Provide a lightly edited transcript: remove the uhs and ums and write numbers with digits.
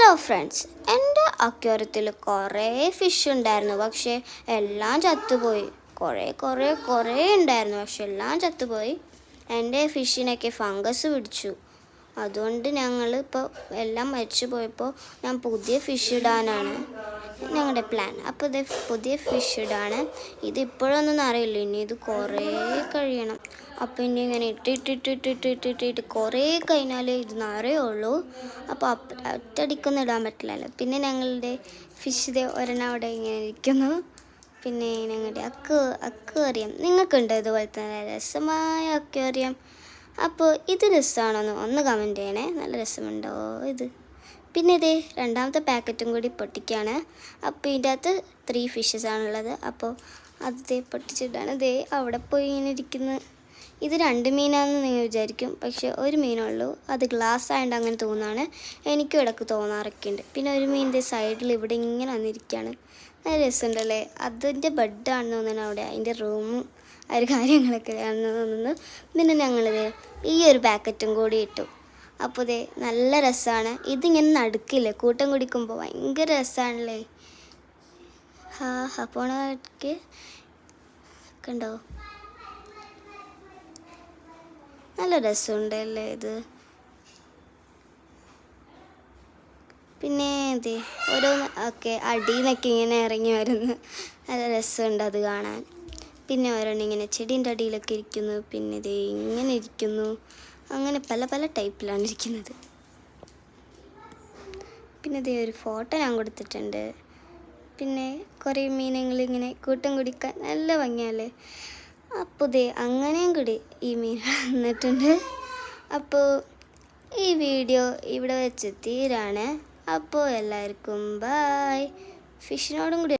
Hello friends, എൻ്റെ അക്വേറിയത്തിൽ കുറേ fish ഉണ്ടായിരുന്നു. പക്ഷേ എല്ലാം ചത്തുപോയി. കുറേ ഉണ്ടായിരുന്നു, പക്ഷെ എല്ലാം ചത്തുപോയി. എൻ്റെ ഫിഷിനൊക്കെ ഫംഗസ് പിടിച്ചു. അതുകൊണ്ട് ഞങ്ങൾ ഇപ്പോൾ എല്ലാം മരിച്ചു പോയപ്പോൾ ഞാൻ പുതിയ ഫിഷ് ഇടാനാണ് ഞങ്ങളുടെ പ്ലാൻ. അപ്പോൾ ഇത് പുതിയ ഫിഷ് ഇടാണ്. ഇത് ഇപ്പോഴൊന്നും അറിയില്ല, ഇനി ഇത് കുറേ കഴിയണം. അപ്പോൾ ഇനി ഇങ്ങനെ ഇട്ടിട്ട് കുറേ കഴിഞ്ഞാൽ ഇത് നിറയുള്ളൂ. അപ്പോൾ ഒറ്റയടിക്കൊന്നും ഇടാൻ പറ്റില്ലല്ലോ. പിന്നെ ഞങ്ങളുടെ ഫിഷ് ഒരെണ്ണം അവിടെ ഇങ്ങനെ ഇരിക്കുന്നു. പിന്നെ ഞങ്ങളുടെ അക്വേറിയം നിങ്ങൾക്കുണ്ട് ഇതുപോലത്തെ നല്ല രസമായ അക്വേറിയം? അപ്പോൾ ഇത് രസമാണോ ഒന്ന് കമൻറ്റ് ചെയ്യണേ. നല്ല രസമുണ്ടോ ഇത്? പിന്നെ ഇതേ രണ്ടാമത്തെ പാക്കറ്റും കൂടി പൊട്ടിക്കുകയാണ്. അപ്പോൾ ഇതിൻ്റെ അകത്ത് 3 ഫിഷസ് ആണുള്ളത്. അപ്പോൾ അത് പൊട്ടിച്ചിട്ടാണ് ഇതേ അവിടെ പോയി ഇങ്ങനെ ഇരിക്കുന്നത്. ഇത് 2 മീനാണെന്ന് നിങ്ങൾ വിചാരിക്കും, പക്ഷേ ഒരു മീനുള്ളൂ. അത് ഗ്ലാസ് ആയതുകൊണ്ട് അങ്ങനെ തോന്നുകയാണ്. എനിക്കും ഇടയ്ക്ക് തോന്നാറൊക്കെ ഉണ്ട്. പിന്നെ ഒരു മീനിൻ്റെ സൈഡിൽ ഇവിടെ ഇങ്ങനെ വന്നിരിക്കുകയാണ്. നല്ല രസമുണ്ടല്ലേ? അതിൻ്റെ ബെഡാണെന്ന് തോന്നുന്നു അവിടെ, അതിൻ്റെ റൂമും ആ ഒരു കാര്യങ്ങളൊക്കെ ആണെന്ന് തോന്നുന്നു. പിന്നെ ഞങ്ങളിത് ഈ ഒരു പാക്കറ്റും കൂടി ഇട്ടു. അപ്പോൾ ഇതേ നല്ല രസമാണ്. ഇതിങ്ങനെ നടുക്കില്ലേ കൂട്ടം കുടിക്കുമ്പോൾ ഭയങ്കര രസമാണല്ലേ. പോണക്ക് കണ്ടോ, നല്ല രസമുണ്ടല്ലേ ഇത്. പിന്നെ ഇതേ ഓരോന്ന് ഒക്കെ അടിയിൽ നിന്നൊക്കെ ഇങ്ങനെ ഇറങ്ങി വരുന്നു. നല്ല രസമുണ്ട് അത് കാണാൻ. പിന്നെ ഓരോന്ന് ഇങ്ങനെ ചെടീൻ്റെ അടിയിലൊക്കെ ഇരിക്കുന്നു. പിന്നെ ഇതേ ഇങ്ങനെ ഇരിക്കുന്നു. അങ്ങനെ പല ടൈപ്പിലാണ് ഇരിക്കുന്നത്. പിന്നെ ഇതേ ഒരു ഫോട്ടോ ഞാൻ കൊടുത്തിട്ടുണ്ട്. പിന്നെ കുറേ മീനുകൾ ഇങ്ങനെ കൂട്ടം കുടിക്കാൻ നല്ല ഭംഗിയല്ലേ. അപ്പോൾ ഇതേ അങ്ങനെയും കൂടി ഈ മീൻ വന്നിട്ടുണ്ട്. അപ്പോൾ ഈ വീഡിയോ ഇവിടെ വെച്ച് തീരാണ്. അപ്പോൾ എല്ലാവർക്കും ബായ്. ഫിഷിനോടും കൂടി